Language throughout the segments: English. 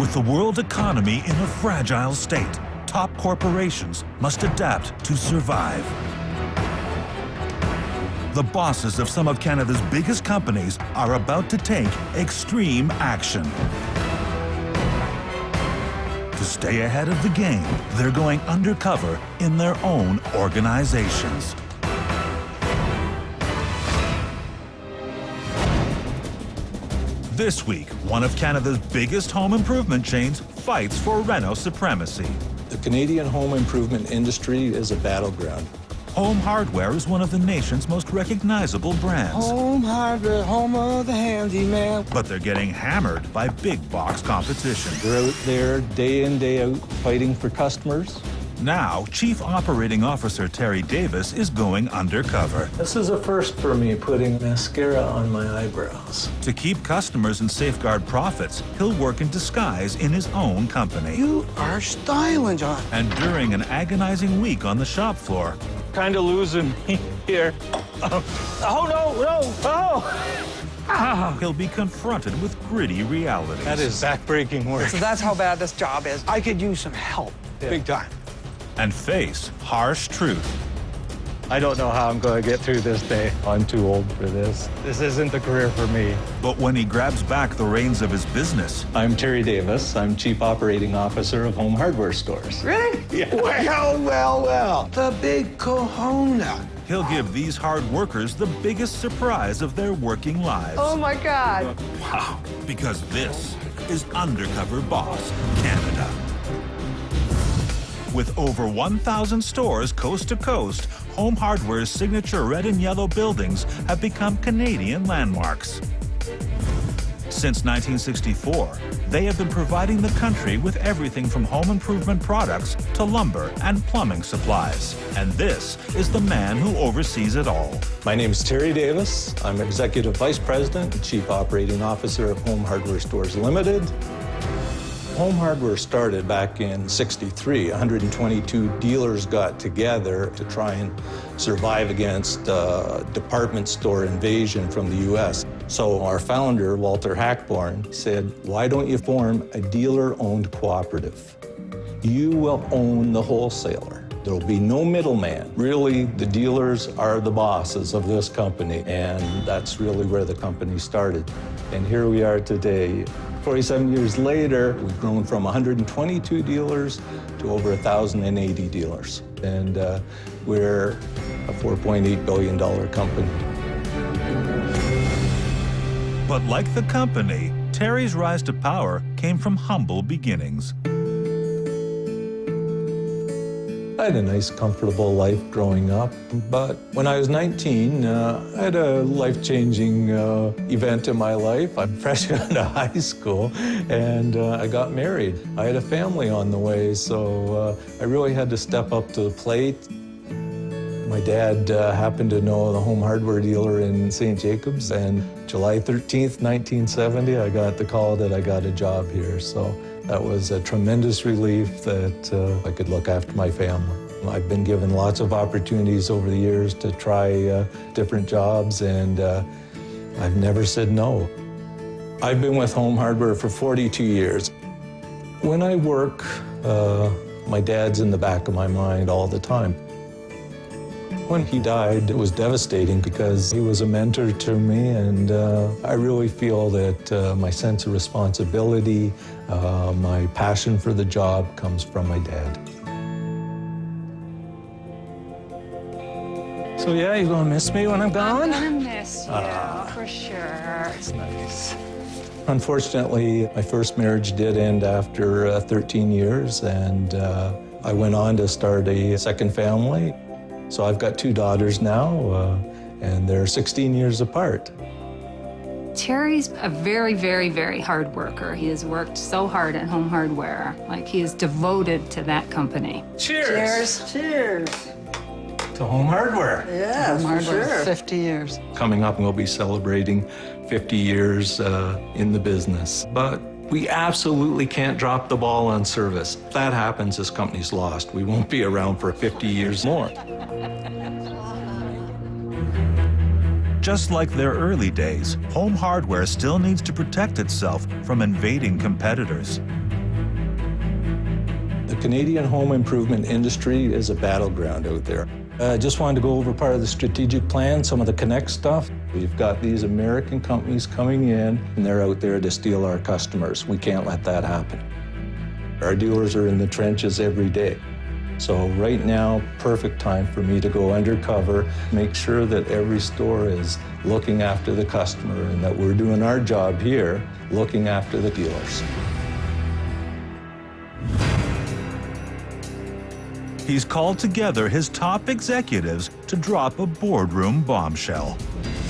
With the world economy in a fragile state, top corporations must adapt to survive. The bosses of some of Canada's biggest companies are about to take extreme action. To stay ahead of the game, they're going undercover in their own organizations. This week, one of Canada's biggest home improvement chains fights for reno supremacy. The Canadian home improvement industry is a battleground. Home Hardware is one of the nation's most recognizable brands. Home Hardware, home of the handyman. But they're getting hammered by big box competition. They're out there day in, day out, fighting for customers. Now, Chief Operating Officer Terry Davis is going undercover. This is a first for me, putting mascara on my eyebrows. To keep customers and safeguard profits, he'll work in disguise in his own company. You are styling, John. And during an agonizing week on the shop floor, Kind of losing me here. he'll be confronted with gritty realities. That is backbreaking work. So that's how bad this job is. I could use some help. Big time. And face harsh truth. I don't know how I'm going to get through this day. I'm too old for this. This isn't the career for me. But when he grabs back the reins of his business, I'm Terry Davis. I'm Chief Operating Officer of Home Hardware Stores. Really? Yeah. Well. The big kahuna. he'll give these hard workers the biggest surprise of their working lives. Oh my God. Wow, because this is Undercover Boss Canada. With over 1,000 stores coast to coast, Home Hardware's signature red and yellow buildings have become Canadian landmarks. Since 1964, they have been providing the country with everything from home improvement products to lumber and plumbing supplies. And this is the man who oversees it all. My name is Terry Davis. I'm Executive Vice President and Chief Operating Officer of Home Hardware Stores Limited. Home Hardware started back in '63. 122 dealers got together to try and survive against department store invasion from the U.S. So our founder, Walter Hackborn, said, why don't you form a dealer-owned cooperative? You will own the wholesaler. There will be no middleman. Really, the dealers are the bosses of this company, and that's really where the company started. And here we are today. 47 years later, we've grown from 122 dealers to over 1,080 dealers. And we're a $4.8 billion company. But like the company, Terry's rise to power came from humble beginnings. I had a nice, comfortable life growing up, but when I was 19, I had a life-changing event in my life. I'm fresh out of high school, and I got married. I had a family on the way, so I really had to step up to the plate. My dad happened to know the home hardware dealer in St. Jacobs, and July 13th, 1970, I got the call that I got a job here. So that was a tremendous relief that I could look after my family. I've been given lots of opportunities over the years to try different jobs, and I've never said no. I've been with Home Hardware for 42 years. When I work, my dad's in the back of my mind all the time. When he died, it was devastating because he was a mentor to me, and I really feel that my sense of responsibility, my passion for the job comes from my dad. So yeah, you gonna miss me when I'm gone? I'm gonna miss you, for sure. That's nice. Unfortunately, my first marriage did end after 13 years, and I went on to start a second family. So I've got two daughters now, and they're 16 years apart. Terry's a very, very, very hard worker. He has worked so hard at Home Hardware. Like, he is devoted to that company. Cheers! Cheers. To Home Hardware. Yeah, Home for Hardware, sure. 50 years. Coming up, we'll be celebrating 50 years in the business. But we absolutely can't drop the ball on service. If that happens, this company's lost. We won't be around for 50 years more. Just like their early days, Home Hardware still needs to protect itself from invading competitors. Canadian home improvement industry is a battleground out there. I just wanted to go over part of the strategic plan, some of the Connect stuff. We've got these American companies coming in, and they're out there to steal our customers. We can't let that happen. Our dealers are in the trenches every day. So right now, perfect time for me to go undercover, make sure that every store is looking after the customer and that we're doing our job here, looking after the dealers. He's called together his top executives to drop a boardroom bombshell.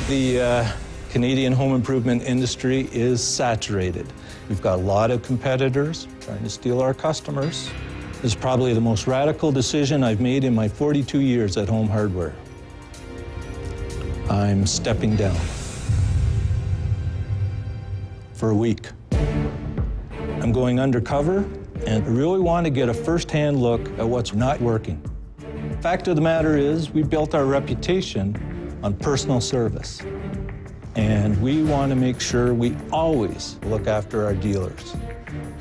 The Canadian home improvement industry is saturated. We've got a lot of competitors trying to steal our customers. This is probably the most radical decision I've made in my 42 years at Home Hardware. I'm stepping down for a week. I'm going undercover, and I really want to get a first-hand look at what's not working. Fact of the matter is, we built our reputation on personal service, and we want to make sure we always look after our dealers.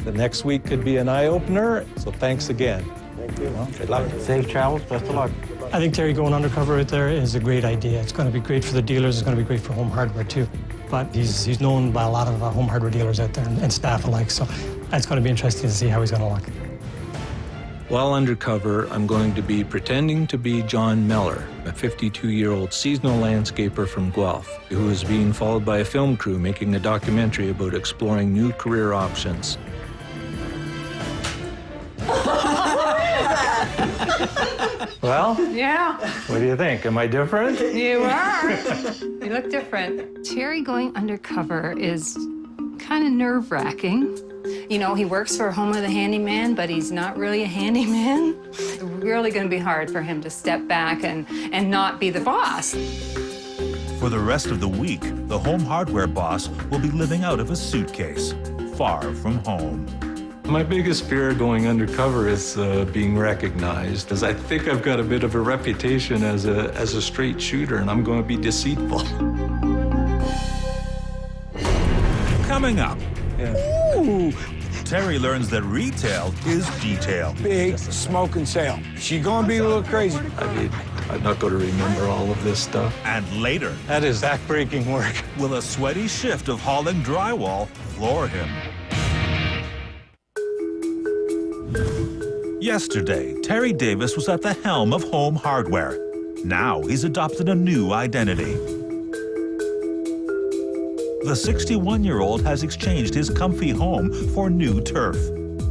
The next week could be an eye-opener, so thanks again. Thank you. Well, good luck. Safe travels. Best of luck. I think Terry going undercover out there is a great idea. It's going to be great for the dealers. It's going to be great for Home Hardware too. But he's known by a lot of Home Hardware dealers out there and staff alike. So it's going to be interesting to see how he's going to look. While undercover, I'm going to be pretending to be John Meller, a 52-year-old seasonal landscaper from Guelph, who is being followed by a film crew making a documentary about exploring new career options. Well, Yeah, what do you think? Am I different? you are. You look different. Terry going undercover is kind of nerve-wracking. You know, he works for Home of the Handyman, but he's not really a handyman. It's really going to be hard for him to step back and not be the boss. For the rest of the week, the Home Hardware boss will be living out of a suitcase, far from home. My biggest fear going undercover is being recognized, as I think I've got a bit of a reputation as a straight shooter, and I'm going to be deceitful. Coming up, Ooh, Terry learns that retail is detail. big smoking sale. She gonna be a little crazy. I mean, I'm not going to remember all of this stuff. And later, That is backbreaking work. will a sweaty shift of hauling drywall floor him? Yesterday, Terry Davis was at the helm of Home Hardware. Now he's adopted a new identity. The 61-year-old has exchanged his comfy home for new turf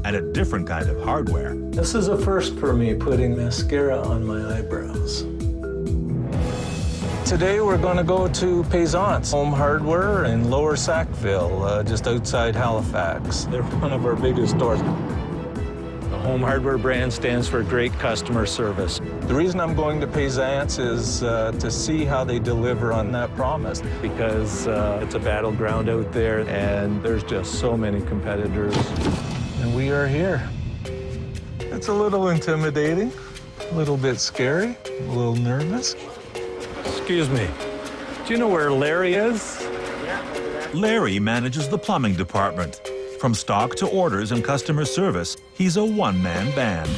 and a different kind of hardware. This is a first for me, putting mascara on my eyebrows. Today we're going to go to Payzant's Home Hardware in Lower Sackville, just outside Halifax. They're one of our biggest stores. The Home Hardware brand stands for great customer service. The reason I'm going to Payzant's is to see how they deliver on that promise, because it's a battleground out there and there's just so many competitors. And we are here. It's a little intimidating, a little bit scary, a little nervous. Excuse me, do you know where Larry is? Larry manages the plumbing department. From stock to orders and customer service, he's a one-man band.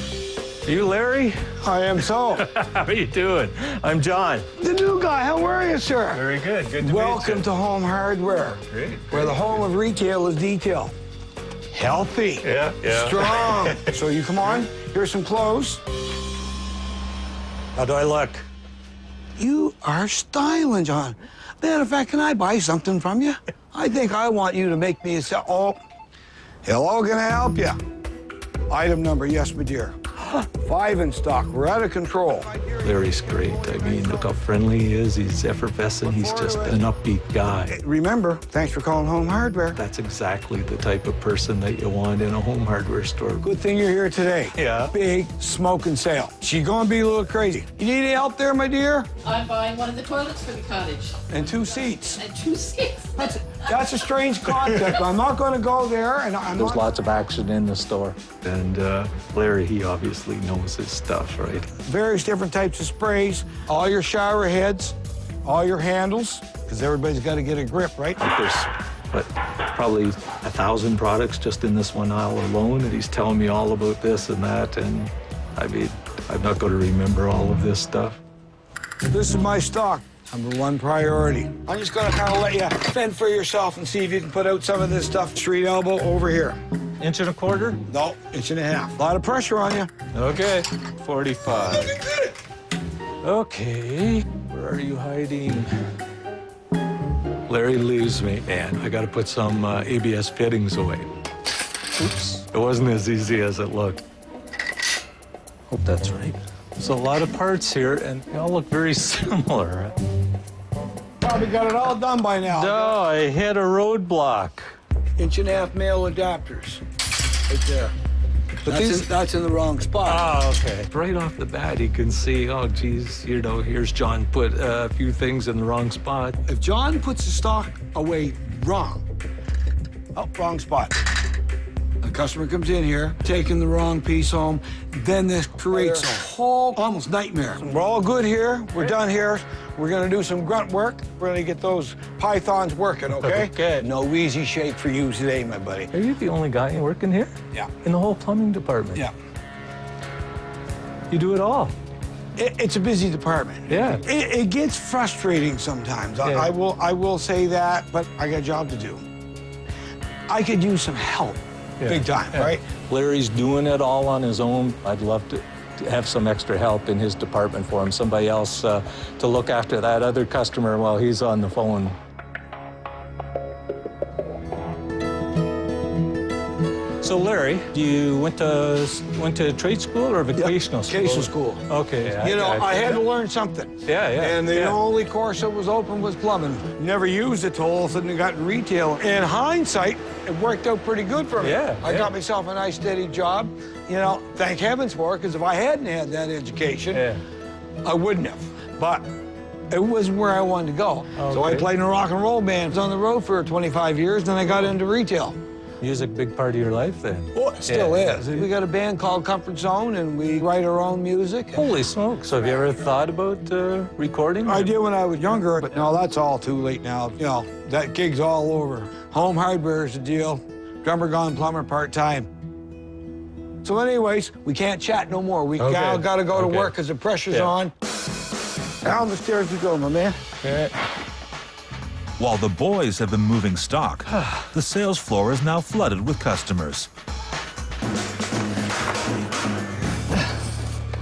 You Larry? I am so. How are you doing? I'm John. The new guy, how are you, sir? Very good, good to meet you. Welcome to Home Hardware, Great. where the home of retail is detail. Healthy. Yeah. Strong. So you come on, here's some clothes. How do I look? You are styling, John. Matter of fact, can I buy something from you? I think I want you to make me a oh. Hello, can I help you? Item number, yes, my dear. 5 in stock, we're out of control. Larry's great. I mean, look how friendly he is. He's effervescent. He's just an upbeat guy. Remember, thanks for calling Home Hardware. That's exactly the type of person that you want in a home hardware store. Good thing you're here today. Yeah. Big smoking sale. She's gonna be a little crazy. You need any help there, my dear? I'm buying one of the toilets for the cottage And 2 seats. and 2 seats. That's a strange concept. I'm not gonna go there, and I'm There's not... lots of action in the store. And Larry, he obviously knows his stuff, right? Various different types of sprays, all your shower heads, all your handles, because everybody's got to get a grip, right? Like there's, what, probably 1,000 products just in this one aisle alone, and he's telling me all about this and that, and I mean, I'm not going to remember all of this stuff. This is my stock, #1 priority. I'm just gonna kind of let you fend for yourself and see if you can put out some of this stuff. Street elbow over here. 1.25 inches? No, 1.5 inches. A lot of pressure on you. Okay, 45. Okay, where are you hiding? Larry leaves me, and I got to put some ABS fittings away. Oops, it wasn't as easy as it looked. Hope that's right. There's a lot of parts here, and they all look very similar. Probably got it all done by now. No, I hit a roadblock. 1.5 male adapters. Right there. But That's in the wrong spot. Oh, okay. Right off the bat, you can see, oh, geez, you know, here's John put a few things in the wrong spot. If John puts the stock away wrong, wrong spot. The customer comes in here, taking the wrong piece home, then this creates a whole almost nightmare. We're all good here. We're done here. We're gonna do some grunt work. We're gonna get those pythons working, okay? Okay. No easy shake for you today, my buddy. Are you the only guy working here? Yeah. In the whole plumbing department? Yeah. You do it all? It's a busy department. Yeah. It gets frustrating sometimes. Yeah. I will say that, but I got a job to do. I could use some help, big time, right? Larry's doing it all on his own. I'd love to have some extra help in his department for him, somebody else to look after that other customer while he's on the phone. So Larry, you went to trade school or vocational school? Vocational school. Okay. You know, I had to learn something. Yeah. And the only course that was open was plumbing. Never used it till all of a sudden it got in retail. In hindsight, it worked out pretty good for me. I got myself a nice steady job. You know, thank heavens for it, because if I hadn't had that education, I wouldn't have. But it was where I wanted to go. Okay. So I played in a rock and roll band. I was on the road for 25 years, then I got into retail. Music, big part of your life then? Well, it still is. We got a band called Comfort Zone, and we write our own music. Holy smokes. So have you ever thought about recording? I did when I was younger, but no, that's all too late now. You know, that gig's all over. Home hardware is the deal. Drummer gone, plumber part-time. So anyways, we can't chat no more. We got to go to work because the pressure's on. Down the stairs we go, my man. While the boys have been moving stock, the sales floor is now flooded with customers.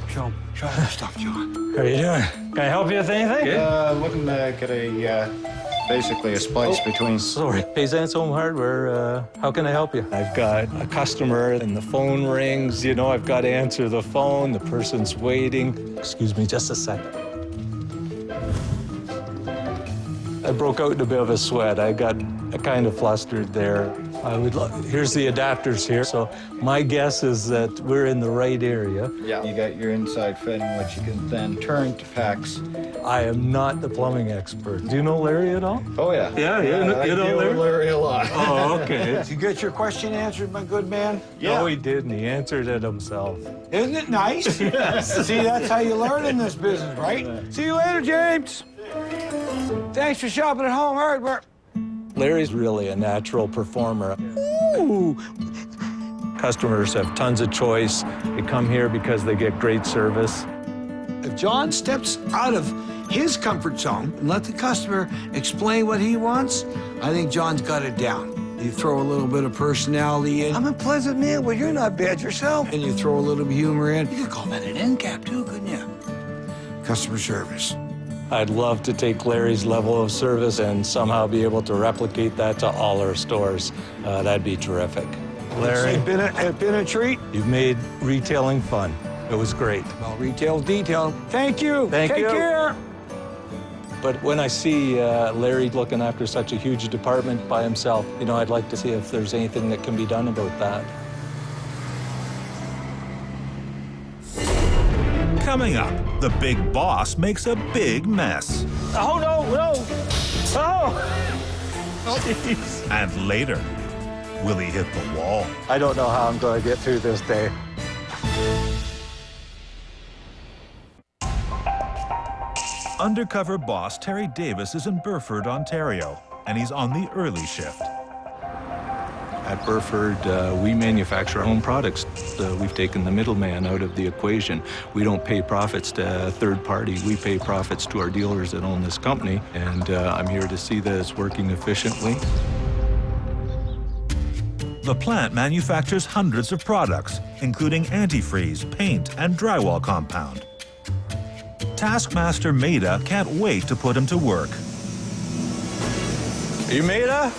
Show me stuff, John. How are you doing? Can I help you with anything? Looking to get basically a splice between. Sorry. Paysan's Home Hardware, how can I help you? I've got a customer and the phone rings. You know, I've got to answer the phone. The person's waiting. Excuse me just a second. I broke out in a bit of a sweat. I got kind of flustered there. Here's the adapters here. So my guess is that we're in the right area. Yeah. You got your inside fitting, which you can then turn to PEX. I am not the plumbing expert. Do you know Larry at all? Oh, yeah. Yeah, you know Larry? Larry a lot. Oh, okay. Did you get your question answered, my good man? No, he didn't. He answered it himself. Isn't it nice? Yes. See, that's how you learn in this business, right? See you later, James. Thanks for shopping at Home Hardware. Larry's really a natural performer. Ooh. Customers have tons of choice. They come here because they get great service. If John steps out of his comfort zone and let the customer explain what he wants, I think John's got it down. You throw a little bit of personality in. I'm a pleasant man. Well, you're not bad yourself. And you throw a little humor in. You could call that an end cap, too, couldn't you? Customer service. I'd love to take Larry's level of service and somehow be able to replicate that to all our stores. That'd be terrific. Larry, It's been a treat. you've made retailing fun. It was great. Well, retail's detail. Thank you. Thank you. Take care. But when I see Larry looking after such a huge department by himself, you know, I'd like to see if there's anything that can be done about that. Coming up, the big boss makes a big mess. Oh, no. Oh! Jeez. And later, will he hit the wall? I don't know how I'm going to get through this day. Undercover boss Terry Davis is in Burford, Ontario, and he's on the early shift. At Burford, we manufacture our own products. We've taken the middleman out of the equation. We don't pay profits to a third party. We pay profits to our dealers that own this company, and I'm here to see that it's working efficiently. The plant manufactures hundreds of products, including antifreeze, paint, and drywall compound. Taskmaster Maida can't wait to put him to work. Are you Maida?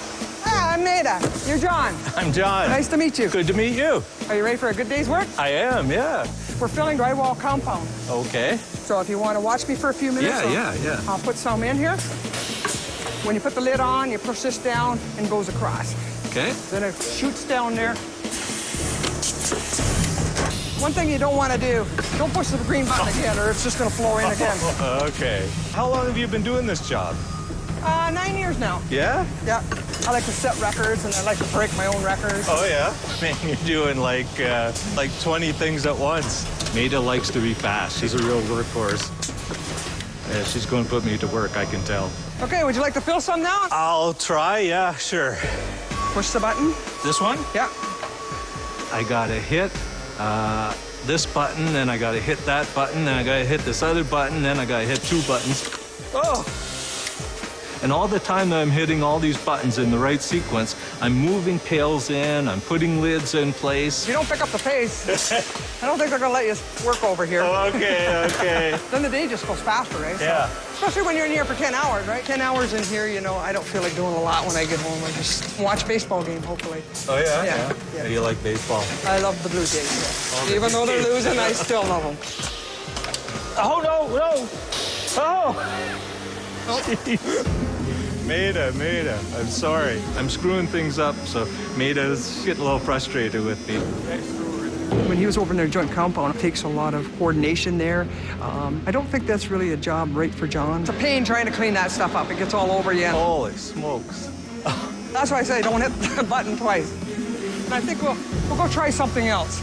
Yeah, I'm Maida. You're John. I'm John. Nice to meet you. Good to meet you. Are you ready for a good day's work? I am, yeah. We're filling drywall compound. Okay. So if you want to watch me for a few minutes, Yeah. I'll put some in here. When you put the lid on, you push this down and goes across. Okay. Then it shoots down there. One thing you don't want to do, don't push the green button again or it's just going to flow in again. Okay. How long have you been doing this job? 9 years now. Yeah? Yeah. I like to set records and I like to break my own records. Oh, yeah? Man, you're doing like 20 things at once. Maida likes to be fast. She's a real workhorse. Yeah, she's going to put me to work, I can tell. Okay, would you like to fill some now? I'll try, yeah, sure. Push the button. This one? Yeah. I gotta hit this button, then I gotta hit that button, then I gotta hit this other button, then I gotta hit 2 buttons. Oh. And all the time that I'm hitting all these buttons in the right sequence, I'm moving pails in, I'm putting lids in place. If you don't pick up the pace, I don't think they're going to let you work over here. Oh, okay. Then the day just goes faster, right? Yeah. So, especially when you're in here for 10 hours, right? 10 hours in here, you know, I don't feel like doing a lot when I get home. I just watch baseball game, hopefully. Oh, yeah? Yeah. You like baseball? I love the Blue Jays. Yeah. Even though they're losing, I still love them. Oh, no! Oh! Maida, I'm sorry. I'm screwing things up, so Maida's getting a little frustrated with me. When he was over in their joint compound, it takes a lot of coordination there. I don't think that's really a job right for John. It's a pain trying to clean that stuff up. It gets all over you. Holy smokes. That's why I say don't hit the button twice. And I think we'll go try something else.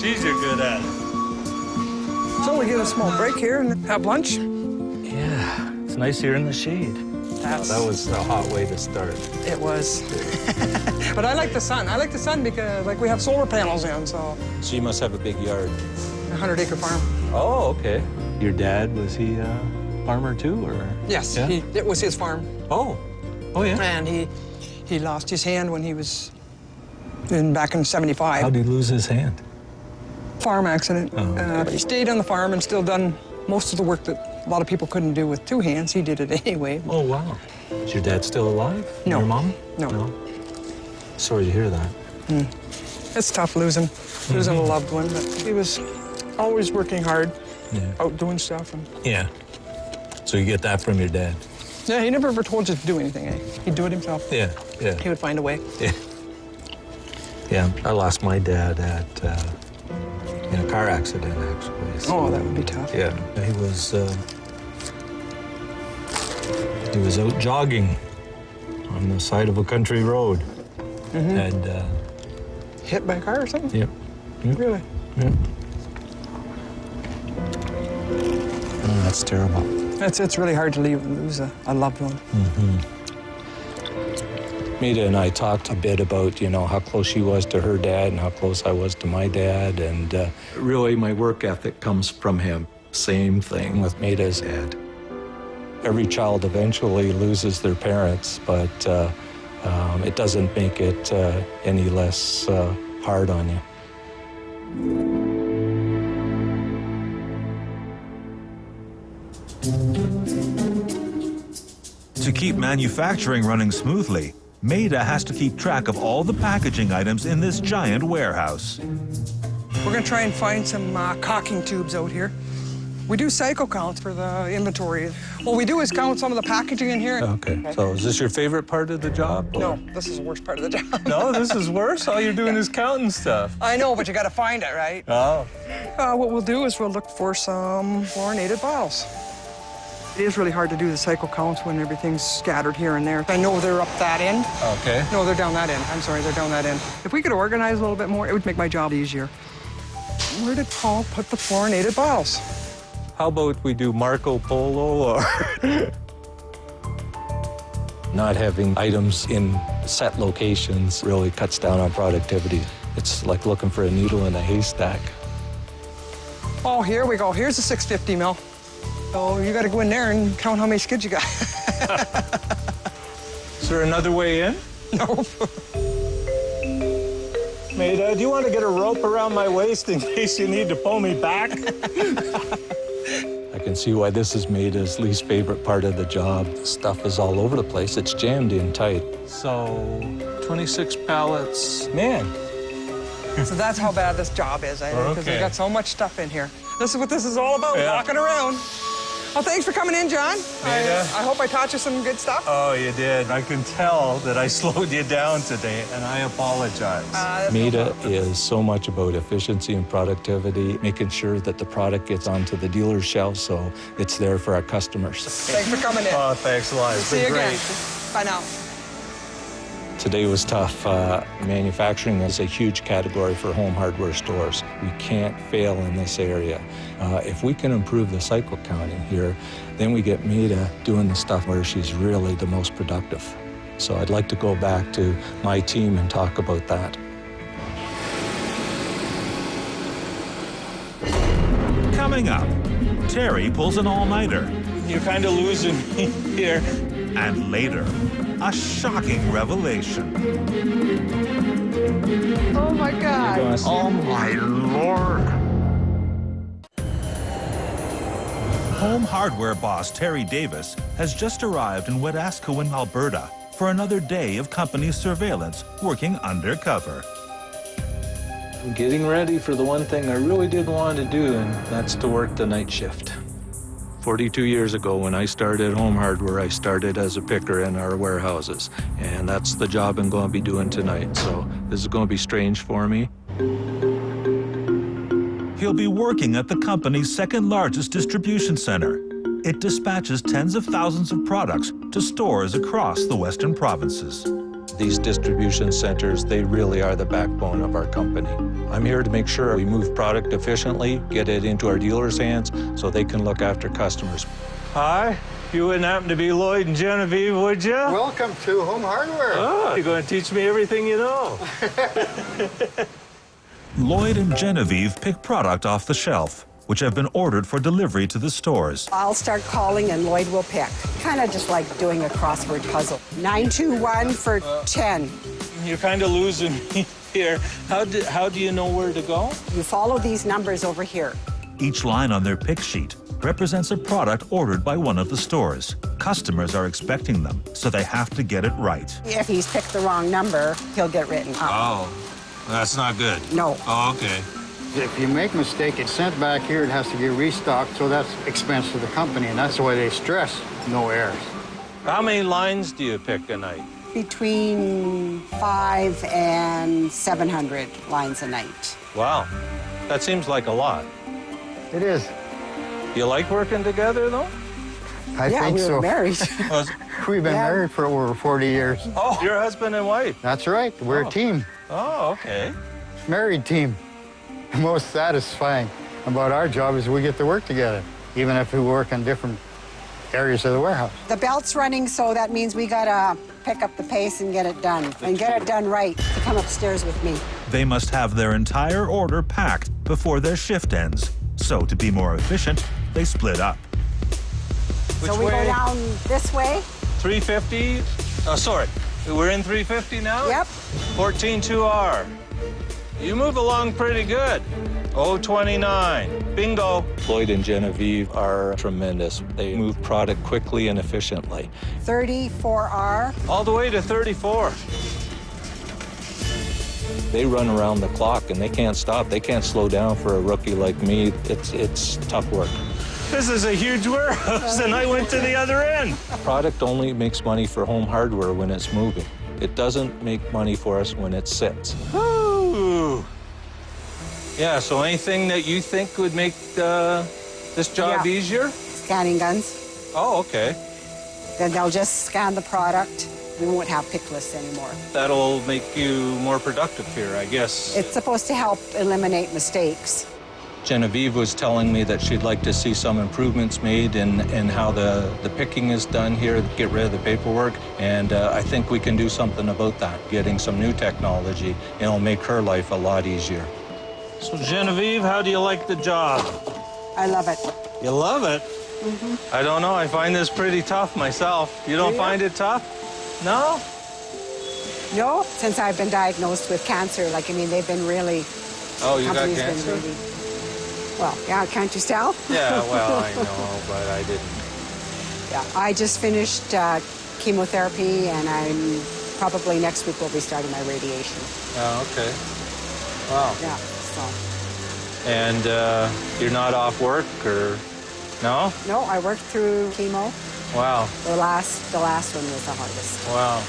Geez, you're good at it. So we get a small break here and have lunch. Yeah, it's nice here in the shade. That was a hot way to start. It was. But I like the sun. I like the sun because, like, we have solar panels in, so. So you must have a big yard. A 100-acre farm. Oh, okay. Your dad, was he a farmer too, or? Yes, Yeah? it was his farm. Oh yeah. And he lost his hand when he was back in '75. How'd he lose his hand? Farm accident. Oh. He stayed on the farm and still done most of the work that a lot of people couldn't do with 2 hands. He did it anyway. Oh, wow. Is your dad still alive? No. Your mom? No. Sorry to hear that. It's tough losing a loved one, but he was always working hard, out doing stuff. And Yeah. So you get that from your dad? yeah, he never ever told you to do anything, eh? He'd do it himself. Yeah. He would find a way. Yeah, I lost my dad in a car accident, actually. So, Oh, that would be tough. yeah, he was out jogging on the side of a country road. And, Hit by a car or something? yep. Really? Yep. Oh, that's terrible. It's really hard to lose a loved one. Maida and I talked a bit about, how close she was to her dad and how close I was to my dad. And really, my work ethic comes from him. Same thing with Maida's dad. Every child eventually loses their parents, but it doesn't make it any less hard on you. To keep manufacturing running smoothly, Maida has to keep track of all the packaging items in this giant warehouse. We're gonna try and find some caulking tubes out here. We do cycle counts for the inventory. What we do is count some of the packaging in here. Okay. So is this your favorite part of the job? or- No, this is the worst part of the job. No, this is worse. All you're doing is counting stuff. I know, but you gotta find it, right? Oh. What we'll do is we'll look for some fluorinated bottles. It is really hard to do the cycle counts when everything's scattered here and there. I know they're up that end. Okay. No, they're down that end. I'm sorry, they're down that end. If we could organize a little bit more, it would make my job easier. Where did Paul put the fluorinated bottles? How about we do Marco Polo or... Not having items in set locations really cuts down on productivity. It's like looking for a needle in a haystack. Oh, here we go. Here's the 650 mil. So you got to go in there and count how many skids you got. Is there another way in? No. Maida, do you want to get a rope around my waist in case you need to pull me back? I can see why this is Maida's least favorite part of the job. Stuff is all over the place. It's jammed in tight. So, 26 pallets. Man. So that's how bad this job is, I think, because we got so much stuff in here. This is what this is all about, walking around. Well, thanks for coming in, John. I hope I taught you some good stuff. Oh, you did. I can tell that I slowed you down today, and I apologize. Maida is so much about efficiency and productivity, making sure that the product gets onto the dealer's shelf so it's there for our customers. Thanks for coming in. Oh, thanks a lot. It's See you been great. again. Bye now. Today was tough. Manufacturing is a huge category for home hardware stores. We can't fail in this area. If we can improve the cycle counting here, then we get Maida doing the stuff where she's really the most productive. So I'd like to go back to my team and talk about that. Coming up, Terry pulls an all-nighter. You're kind of losing me here. And later, a shocking revelation. Oh, my God. Oh, my Lord. Home hardware boss Terry Davis has just arrived in Wetaskiwin, Alberta for another day of company surveillance working undercover. I'm getting ready for the one thing I really did want to do, and that's to work the night shift. 42 years ago, when I started Home Hardware, I started as a picker in our warehouses, and that's the job I'm going to be doing tonight. So this is going to be strange for me. He'll be working at the company's second largest distribution center. It dispatches tens of thousands of products to stores across the Western provinces. These distribution centers, they really are the backbone of our company. I'm here to make sure we move product efficiently, get it into our dealers' hands so they can look after customers. Hi, you wouldn't happen to be Lloyd and Genevieve, would you? Welcome to Home Hardware. Oh, you're going to teach me everything you know. Lloyd and Genevieve pick product off the shelf, which have been ordered for delivery to the stores. I'll start calling and Lloyd will pick. Kind of just like doing a crossword puzzle. 921 for 10. You're kind of losing me here. How do you know where to go? You follow these numbers over here. Each line on their pick sheet represents a product ordered by one of the stores. Customers are expecting them, so they have to get it right. If he's picked the wrong number, he'll get written up. Oh, that's not good. No. Oh, okay. If you make a mistake, it's sent back here, it has to get restocked, so that's expense to the company, and that's why they stress no errors. How many lines do you pick a night? Between 500 and 700 lines a night. Wow, that seems like a lot. It is. You like working together, though? I Yeah, think we so. were married. We've been married for over 40 years. Oh, you're husband and wife. That's right. We're a team. Oh, okay. Married team. The most satisfying about our job is we get to work together, even if we work in different areas of the warehouse. The belt's running, so that means we gotta pick up the pace and get it done. And get it done right to come upstairs with me. They must have their entire order packed before their shift ends. So to be more efficient, they split up. So we go down this way. 350? Oh, sorry. We're in 350 now? Yep. 142R. You move along pretty good. 029. Bingo. Lloyd and Genevieve are tremendous. They move product quickly and efficiently. 34R. All the way to 34. They run around the clock and they can't stop. They can't slow down for a rookie like me. It's tough work. This is a huge warehouse and I went to the other end. Product only makes money for Home Hardware when it's moving. It doesn't make money for us when it sits. Ooh. Yeah, so anything that you think would make this job easier? Scanning guns. Oh, okay. Then they'll just scan the product. We won't have pick lists anymore. That'll make you more productive here, I guess. It's supposed to help eliminate mistakes. Genevieve was telling me that she'd like to see some improvements made in how the picking is done here, get rid of the paperwork, and I think we can do something about that, getting some new technology. It'll make her life a lot easier. So Genevieve, how do you like the job? I love it. You love it? Mm-hmm. I don't know, I find this pretty tough myself. You don't find it tough? No? No, since I've been diagnosed with cancer, like, I mean, they've been really... Oh, you got company's cancer? been really, well, yeah, can't you tell? Yeah, well, I know, but I didn't. Yeah, I just finished chemotherapy, and I'm probably next week will be starting my radiation. Oh, okay. Wow. Yeah, so... And you're not off work, or no? No, I worked through chemo. Wow. The last one was the hardest. Wow.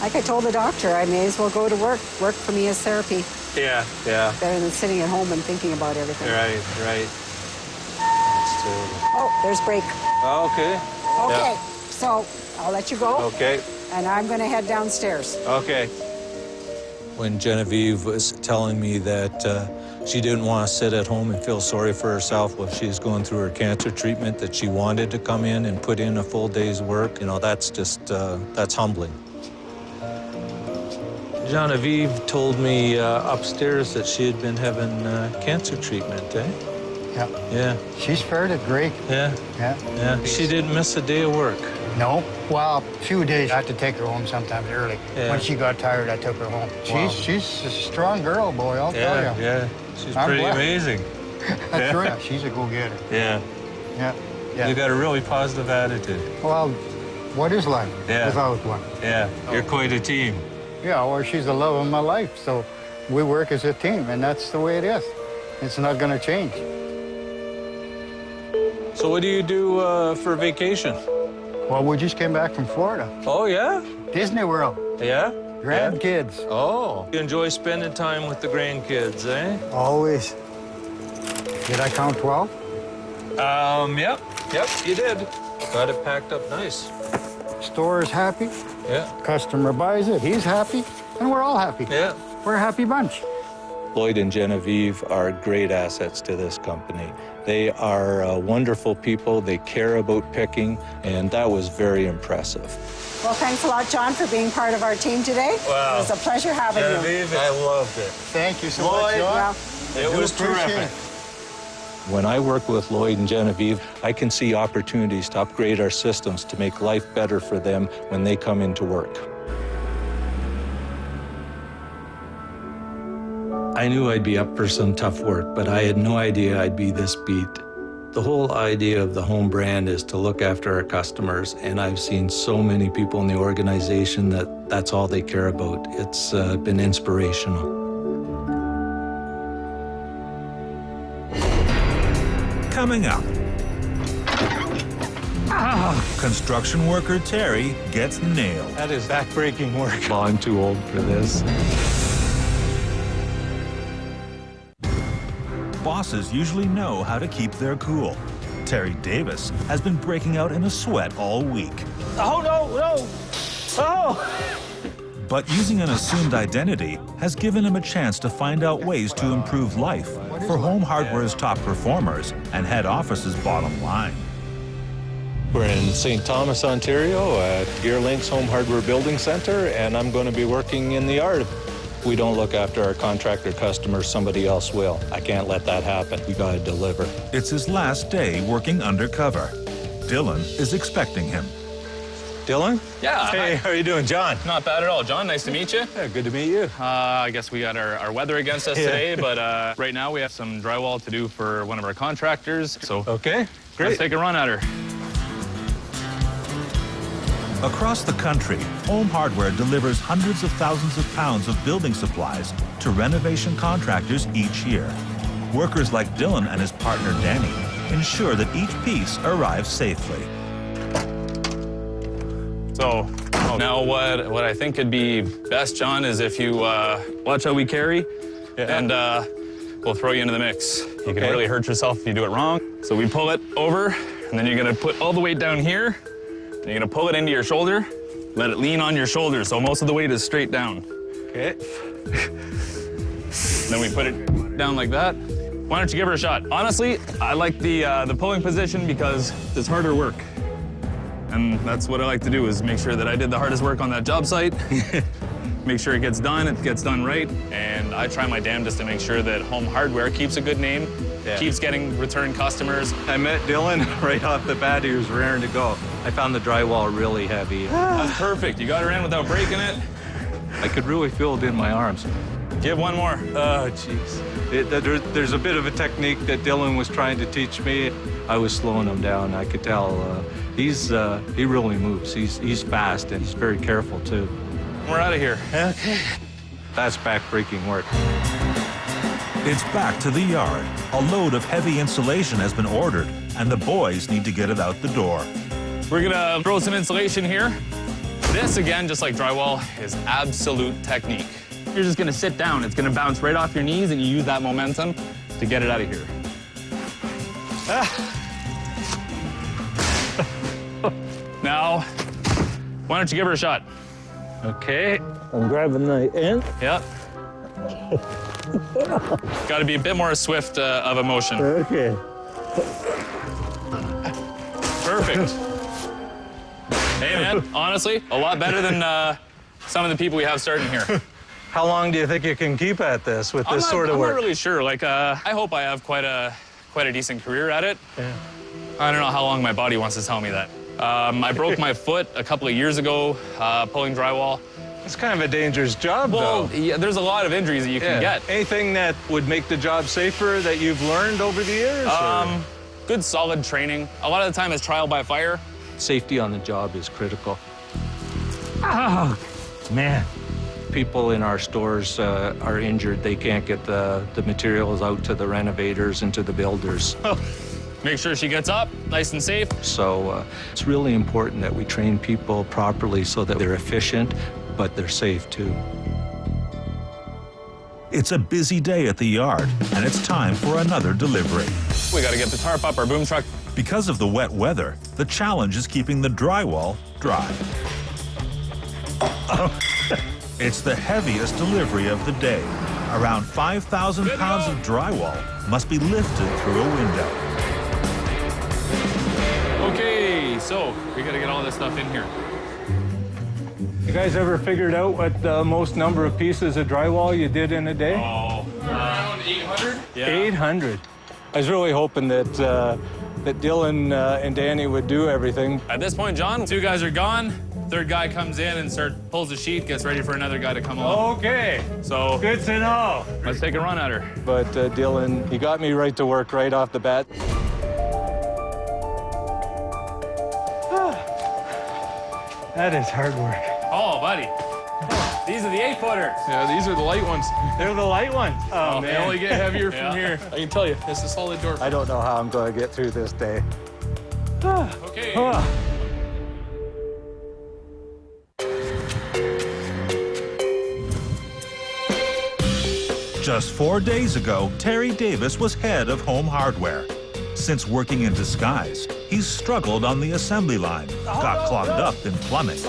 Like I told the doctor, I may as well go to work. Work for me is therapy. Yeah, yeah. Better than sitting at home and thinking about everything. Right, right. That's terrible. Oh, there's break. Oh, okay. Okay, Yeah. so I'll let you go. Okay. And I'm going to head downstairs. Okay. When Genevieve was telling me that she didn't want to sit at home and feel sorry for herself while she's going through her cancer treatment, that she wanted to come in and put in a full day's work, you know, that's just, that's humbling. Genevieve told me upstairs that she had been having cancer treatment, eh? Yeah. Yeah. She's fared it great. Yeah. Yeah. Yeah. She didn't miss a day of work. No. Well, a few days I had to take her home sometimes early. Yeah. When she got tired, I took her home. Wow. She's a strong girl, boy, I'll tell you. Yeah. She's I'm pretty blessed. amazing. That's right. She's a go-getter. Yeah. Yeah. Yeah. You got a really positive attitude. Well, what is life Yeah. without one? Yeah. You're quite a team. Yeah, well, she's the love of my life, so we work as a team, and that's the way it is. It's not going to change. So what do you do for vacation? Well, we just came back from Florida. Oh, yeah? Disney World. Yeah? Grandkids. Yeah. Oh. You enjoy spending time with the grandkids, eh? Always. Did I count 12? Yep. Yep, you did. Got it packed up nice. Store is happy. Yeah. Customer buys it. He's happy. And we're all happy. Yeah. We're a happy bunch. Lloyd and Genevieve are great assets to this company. They are wonderful people. They care about picking, and that was very impressive. Well, thanks a lot, John, for being part of our team today. Wow. It was a pleasure having you. Genevieve, I loved it. Thank you so Lloyd, much, John. It was terrific. When I work with Lloyd and Genevieve, I can see opportunities to upgrade our systems to make life better for them when they come into work. I knew I'd be up for some tough work, but I had no idea I'd be this beat. The whole idea of the home brand is to look after our customers, and I've seen so many people in the organization that that's all they care about. It's been inspirational. Coming up. Construction worker Terry gets nailed. That is back-breaking work. Oh, I'm too old for this. Bosses usually know how to keep their cool. Terry Davis has been breaking out in a sweat all week. Oh, no. Oh! But using an assumed identity has given him a chance to find out ways to improve life for Home Hardware's top performers and head office's bottom line. We're in St. Thomas, Ontario at Gearlink's Home Hardware Building Center, and I'm going to be working in the yard. If we don't look after our contractor customers, somebody else will. I can't let that happen. We got to deliver. It's his last day working undercover. Dylan is expecting him. Dylan? Yeah. Hey, how are you doing, John? Not bad at all. John, nice to meet you. Yeah, good to meet you. I guess we got our weather against us today, but right now we have some drywall to do for one of our contractors. So Okay, great. let's take a run at her. Across the country, Home Hardware delivers hundreds of thousands of pounds of building supplies to renovation contractors each year. Workers like Dylan and his partner Danny ensure that each piece arrives safely. So now what I think could be best, John, is if you watch how we carry, and we'll throw you into the mix. You can really hurt yourself if you do it wrong. So we pull it over, and then you're gonna put all the weight down here, and you're gonna pull it into your shoulder, let it lean on your shoulder, so most of the weight is straight down. Okay. Then we put it down like that, Why don't you give her a shot? Honestly, I like the pulling position because it's harder work. And that's what I like to do, is make sure that I did the hardest work on that job site. Make sure it gets done right. And I try my damnedest to make sure that Home Hardware keeps a good name, keeps getting return customers. I met Dylan right off the bat. He was raring to go. I found the drywall really heavy. That's perfect. You got her in without breaking it. I could really feel it in my arms. Give one more. Oh, jeez. There's a bit of a technique that Dylan was trying to teach me. I was slowing him down. I could tell he really moves. He's fast, and he's very careful, too. We're out of here. Okay. That's back-breaking work. It's back to the yard. A load of heavy insulation has been ordered, and the boys need to get it out the door. We're gonna throw some insulation here. This, again, just like drywall, is absolute technique. You're just gonna sit down. It's gonna bounce right off your knees, and you use that momentum to get it out of here. Now, why don't you give her a shot? Okay. I'm grabbing the end. Yep. Got to be a bit more swift of a motion. Okay. Perfect. Hey, man, honestly, a lot better than some of the people we have starting here. How long do you think you can keep at this with this sort of work? I'm not really sure. Like, I hope I have quite a decent career at it. Yeah. I don't know how long my body wants to tell me that. I broke my foot a couple of years ago pulling drywall. It's kind of a dangerous job, well, though. Yeah, there's a lot of injuries that you can get. Anything that would make the job safer that you've learned over the years? Good, solid training. A lot of the time it's trial by fire. Safety on the job is critical. Oh, man. People in our stores are injured. They can't get the materials out to the renovators and to the builders. Make sure she gets up, nice and safe. So it's really important that we train people properly so that they're efficient, but they're safe too. It's a busy day at the yard, and it's time for another delivery. We gotta get the tarp up our boom truck. Because of the wet weather, the challenge is keeping the drywall dry. It's the heaviest delivery of the day. Around 5,000 pounds of drywall must be lifted through a window. Okay, so we gotta get all this stuff in here. You guys ever figured out what the most number of pieces of drywall you did in a day? Oh, around 800? Yeah. 800. I was really hoping that that Dylan and Danny would do everything. At this point, John, 2 guys are gone. Third guy comes in and pulls the sheet, gets ready for another guy to come along. Okay. So Good to know. let's take a run at her. But Dylan, he got me right to work right off the bat. That is hard work. Oh, buddy. These are the 8-footers. Yeah, these are the light ones. They're the light ones. Oh, They man. only get heavier Yeah. from here. I can tell you, it's a solid door. I don't know how I'm going to get through this day. Okay. Just 4 days ago, Terry Davis was head of Home Hardware. Since working in disguise, he's struggled on the assembly line, got clogged up in plumbing,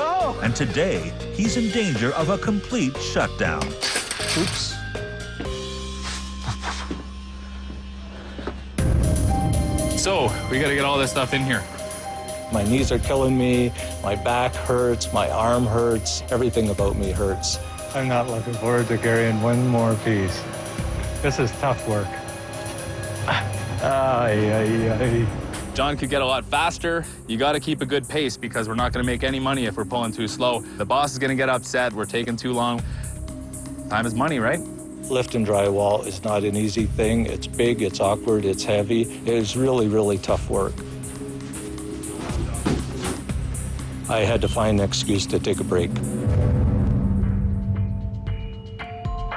and today he's in danger of a complete shutdown. Oops. So we gotta get all this stuff in here. My knees are killing me, my back hurts, my arm hurts, everything about me hurts. I'm not looking forward to carrying one more piece. This is tough work. John could get a lot faster. You gotta keep a good pace because we're not gonna make any money if we're pulling too slow. The boss is gonna get upset, we're taking too long. Time is money, right? Lifting drywall is not an easy thing. It's big, it's awkward, it's heavy. It's really, really tough work. I had to find an excuse to take a break.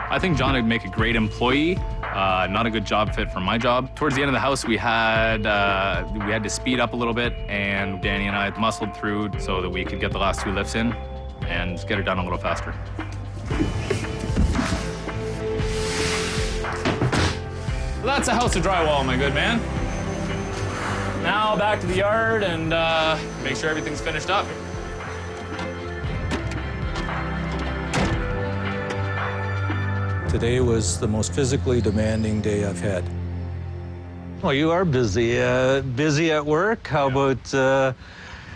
I think John would make a great employee, not a good job fit for my job. Towards the end of the house, we had to speed up a little bit, and Danny and I muscled through so that we could get the last 2 lifts in and get her done a little faster. Well, that's a house of drywall, my good man. Now back to the yard and make sure everything's finished up. Today was the most physically demanding day I've had. Well, you are busy. Busy at work? How about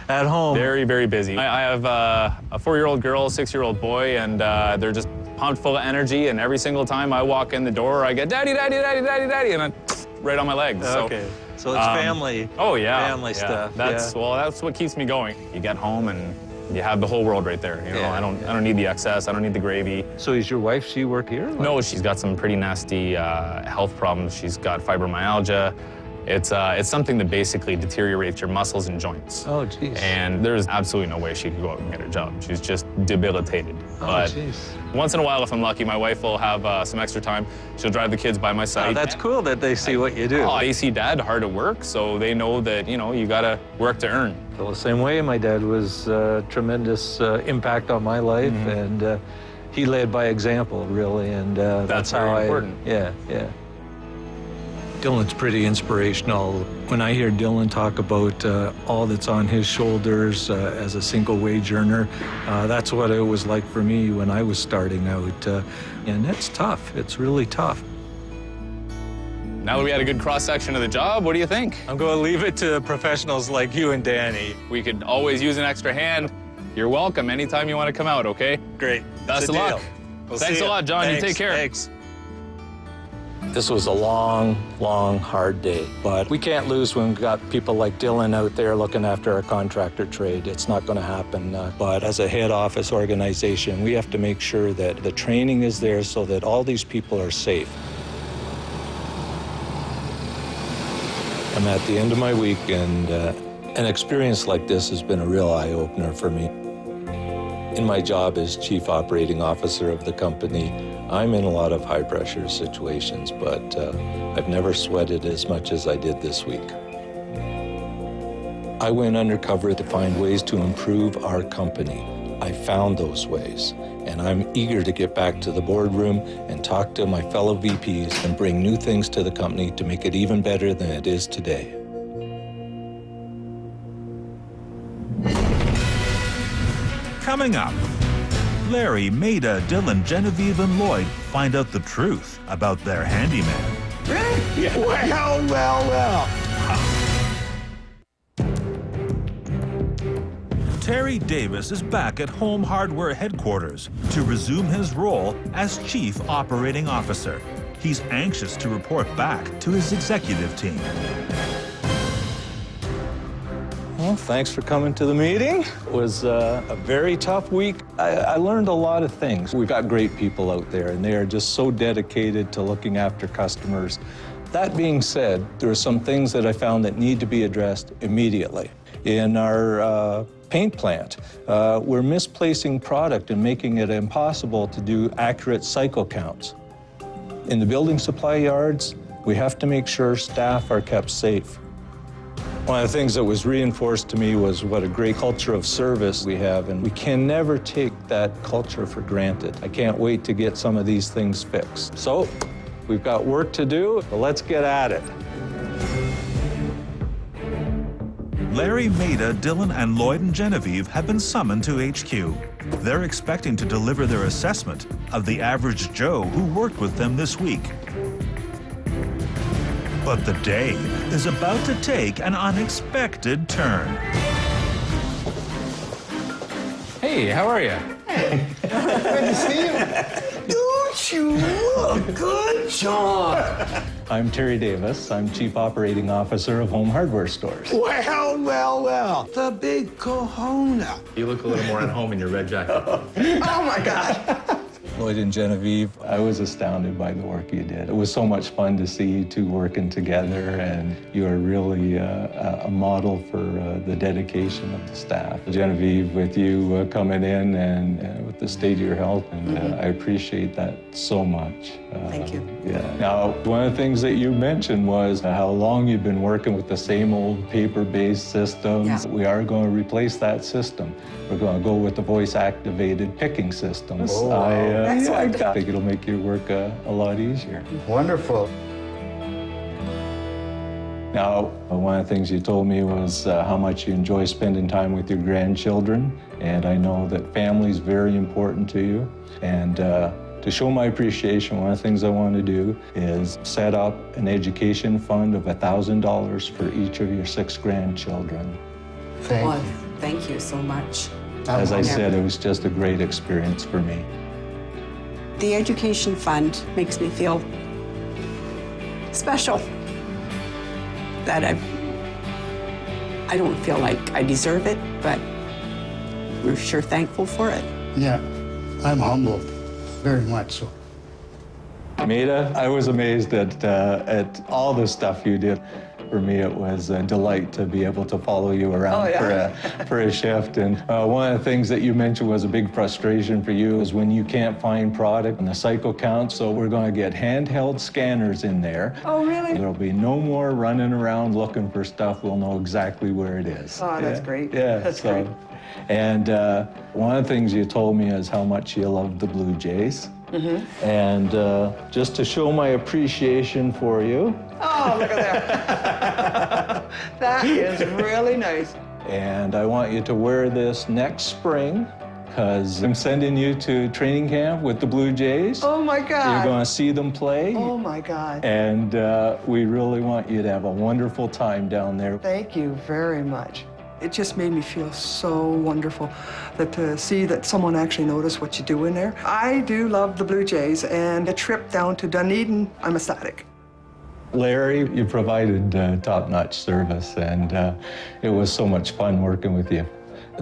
at home? Very, very busy. I have a 4-year-old girl, 6-year-old boy, and they're just pumped full of energy, and every single time I walk in the door, I get, "Daddy, daddy, daddy, daddy, daddy," and right on my legs. Okay. So it's family. Oh, yeah. Family stuff. Well, that's what keeps me going. You get home and you have the whole world right there. You know, I don't need the excess. I don't need the gravy. So is your wife, she work here? No, she's got some pretty nasty health problems. She's got fibromyalgia. It's something that basically deteriorates your muscles and joints. Oh, geez. And there's absolutely no way she could go out and get a job. She's just debilitated. Oh, but geez. once in a while, if I'm lucky, my wife will have some extra time. She'll drive the kids by my side. Oh, that's cool that they see what you do. Oh, they see Dad hard at work, so they know that, you know, you gotta work to earn. Well, the same way, my dad was tremendous impact on my life, and he led by example, really, and that's how very important. Yeah. Dylan's pretty inspirational. When I hear Dylan talk about all that's on his shoulders as a single wage earner, that's what it was like for me when I was starting out. And it's tough. It's really tough. Now that we had a good cross-section of the job, what do you think? I'm going to leave it to professionals like you and Danny. We could always use an extra hand. You're welcome anytime you want to come out, okay? Great. Best of luck. Thanks a lot, John. Thanks. You take care. Thanks. This was a long, long, hard day, but we can't lose when we've got people like Dylan out there looking after our contractor trade. It's not going to happen, but as a head office organization, we have to make sure that the training is there so that all these people are safe. I'm at the end of my week, and an experience like this has been a real eye-opener for me. In my job as Chief Operating Officer of the company, I'm in a lot of high-pressure situations, but I've never sweated as much as I did this week. I went undercover to find ways to improve our company. I found those ways, and I'm eager to get back to the boardroom and talk to my fellow VPs and bring new things to the company to make it even better than it is today. Coming up, Larry, Maida, Dylan, Genevieve, and Lloyd find out the truth about their handyman. Really? Yeah. Well. Terry Davis is back at Home Hardware headquarters to resume his role as Chief Operating Officer. He's anxious to report back to his executive team. Well, thanks for coming to the meeting. It was a very tough week. I learned a lot of things. We've got great people out there, and they are just so dedicated to looking after customers. That being said, there are some things that I found that need to be addressed immediately. In our paint plant, we're misplacing product and making it impossible to do accurate cycle counts. In the building supply yards, we have to make sure staff are kept safe. One of the things that was reinforced to me was what a great culture of service we have, and we can never take that culture for granted. I can't wait to get some of these things fixed. So, we've got work to do, but let's get at it. Larry, Maida, Dylan, and Lloyd and Genevieve have been summoned to HQ. They're expecting to deliver their assessment of the average Joe who worked with them this week. But the day is about to take an unexpected turn. Hey, how are you? Good to see you. Don't you look good, John? I'm Terry Davis. I'm Chief Operating Officer of Home Hardware Stores. Well. The big kahuna. You look a little more at home in your red jacket. Oh, my God. Lloyd and Genevieve, I was astounded by the work you did. It was so much fun to see you two working together, and you are really a model for the dedication of the staff. Genevieve, with you coming in and with the state of your health, and I appreciate that so much. Thank you. Yeah. Now, one of the things that you mentioned was how long you've been working with the same old paper-based systems. Yeah. We are going to replace that system. We're going to go with the voice-activated picking systems. Oh, wow. I think it'll make your work a lot easier. Wonderful. Now, one of the things you told me was how much you enjoy spending time with your grandchildren, and I know that family is very important to you. And To show my appreciation, one of the things I want to do is set up an education fund of $1,000 for each of your 6 grandchildren. Thank you so much. As I said, it was just a great experience for me. The education fund makes me feel special. That I don't feel like I deserve it, but we're sure thankful for it. Yeah, I'm humbled, very much so. Maida, I was amazed at all the stuff you did. For me, it was a delight to be able to follow you around for a shift. And one of the things that you mentioned was a big frustration for you is when you can't find product in the cycle count. So we're going to get handheld scanners in there. Oh, really? There'll be no more running around looking for stuff. We'll know exactly where it is. Oh, that's great. Yeah, That's great. And one of the things you told me is how much you loved the Blue Jays. Mm-hmm. And just to show my appreciation for you. Oh, look at that. That is really nice. And I want you to wear this next spring because I'm sending you to training camp with the Blue Jays. Oh, my God. You're going to see them play. Oh, my God. And we really want you to have a wonderful time down there. Thank you very much. It just made me feel so wonderful that to see that someone actually noticed what you do in there. I do love the Blue Jays, and a trip down to Dunedin, I'm ecstatic. Larry, you provided top-notch service, and it was so much fun working with you.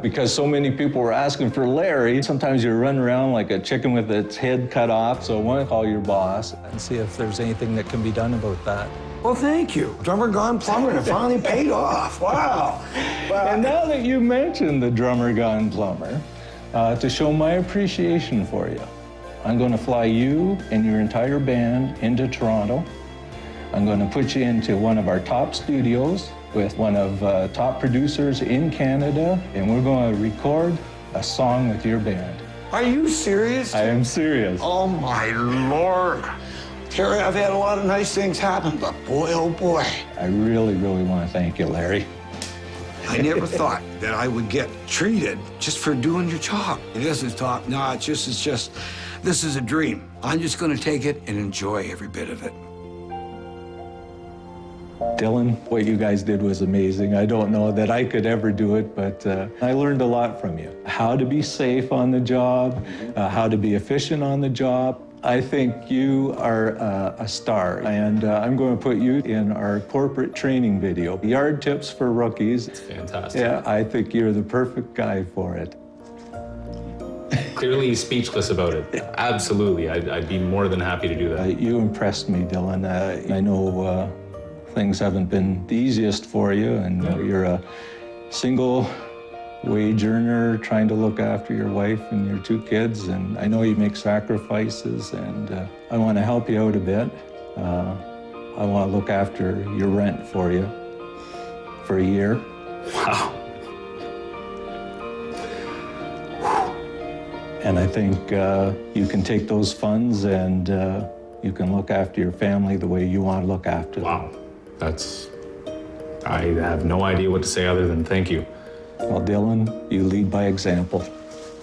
Because so many people were asking for Larry, sometimes you run around like a chicken with its head cut off, so I want to call your boss and see if there's anything that can be done about that. Well, thank you. Drummer Gone Plumber, it finally paid off. Wow. And now that you mentioned the Drummer Gone Plumber, to show my appreciation for you, I'm going to fly you and your entire band into Toronto. I'm going to put you into one of our top studios with one of top producers in Canada, and we're going to record a song with your band. Are you serious? I am serious. Oh, my Lord. Terry, I've had a lot of nice things happen, but boy, oh boy. I really, really want to thank you, Larry. I never thought that I would get treated just for doing your job. This is top notch. This is a dream. I'm just going to take it and enjoy every bit of it. Dylan, what you guys did was amazing. I don't know that I could ever do it, but I learned a lot from you. How to be safe on the job, how to be efficient on the job. I think you are a star, and I'm going to put you in our corporate training video. Yard tips for rookies. It's fantastic. Yeah, I think you're the perfect guy for it. Clearly speechless about it. Absolutely, I'd be more than happy to do that. You impressed me, Dylan. I know things haven't been the easiest for you, and you're a single wage earner trying to look after your wife and your 2 kids, and I know you make sacrifices, and I want to help you out a bit. I want to look after your rent for you for a year. Wow. And I think you can take those funds and you can look after your family the way you want to look after them. Wow. I have no idea what to say other than thank you. Well, Dylan, you lead by example.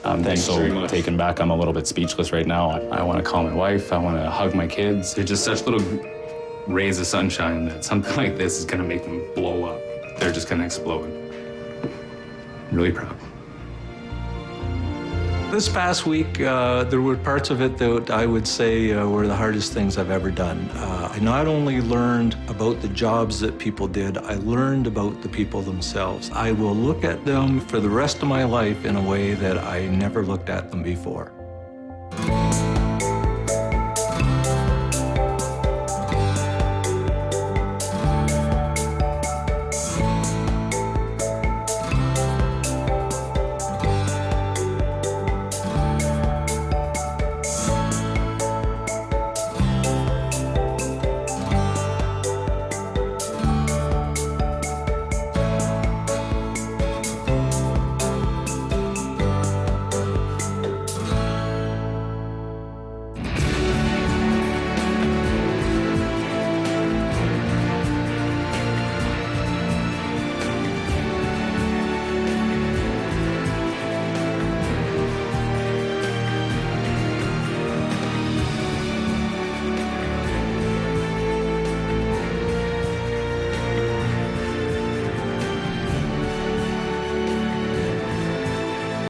I'm so taken back. I'm a little bit speechless right now. I want to call my wife. I want to hug my kids. They're just such little rays of sunshine that something like this is going to make them blow up. They're just going to explode. I'm really proud. This past week, there were parts of it that I would say were the hardest things I've ever done. I not only learned about the jobs that people did, I learned about the people themselves. I will look at them for the rest of my life in a way that I never looked at them before.